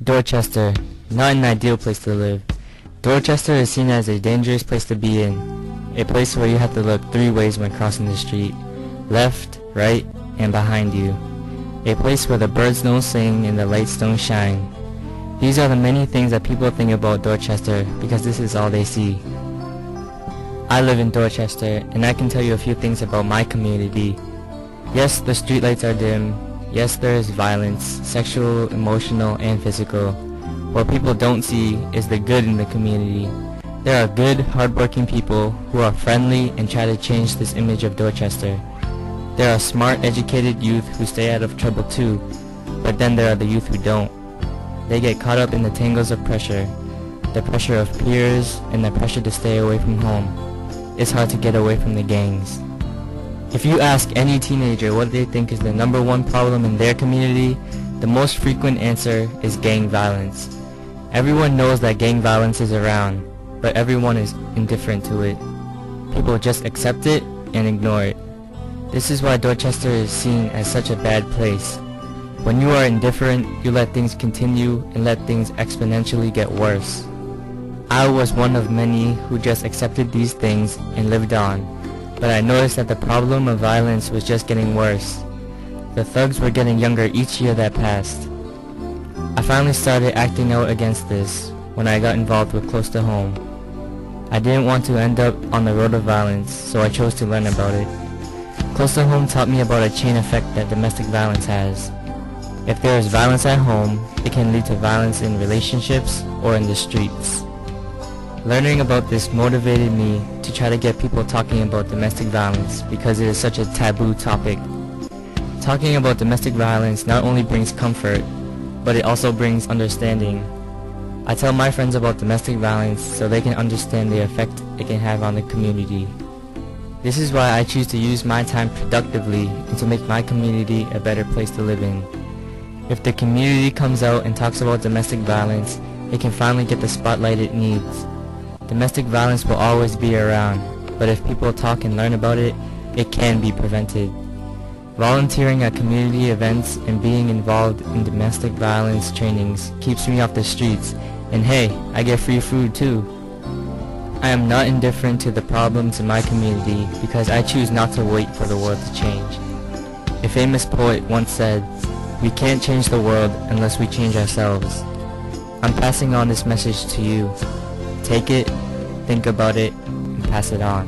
Dorchester, not an ideal place to live. Dorchester is seen as a dangerous place to be in, a place where you have to look 3 ways when crossing the street, left, right, and behind you. A place where the birds don't sing and the lights don't shine. These are the many things that people think about Dorchester because this is all they see. I live in Dorchester, and I can tell you a few things about my community. Yes, the streetlights are dim. Yes, there is violence, sexual, emotional, and physical. What people don't see is the good in the community. There are good, hardworking people who are friendly and try to change this image of Dorchester. There are smart, educated youth who stay out of trouble too, but then there are the youth who don't. They get caught up in the tangles of pressure, the pressure of peers, and the pressure to stay away from home. It's hard to get away from the gangs. If you ask any teenager what they think is the #1 problem in their community, the most frequent answer is gang violence. Everyone knows that gang violence is around, but everyone is indifferent to it. People just accept it and ignore it. This is why Dorchester is seen as such a bad place. When you are indifferent, you let things continue and let things exponentially get worse. I was one of many who just accepted these things and lived on, but I noticed that the problem of violence was just getting worse. The thugs were getting younger each year that passed. I finally started acting out against this when I got involved with Close to Home. I didn't want to end up on the road of violence, so I chose to learn about it. Close to Home taught me about a chain effect that domestic violence has. If there is violence at home, it can lead to violence in relationships or in the streets. Learning about this motivated me to try to get people talking about domestic violence because it is such a taboo topic. Talking about domestic violence not only brings comfort, but it also brings understanding. I tell my friends about domestic violence so they can understand the effect it can have on the community. This is why I choose to use my time productively and to make my community a better place to live in. If the community comes out and talks about domestic violence, it can finally get the spotlight it needs. Domestic violence will always be around, but if people talk and learn about it, it can be prevented. Volunteering at community events and being involved in domestic violence trainings keeps me off the streets, and hey, I get free food too. I am not indifferent to the problems in my community because I choose not to wait for the world to change. A famous poet once said, "We can't change the world unless we change ourselves." I'm passing on this message to you. Take it, think about it, and pass it on.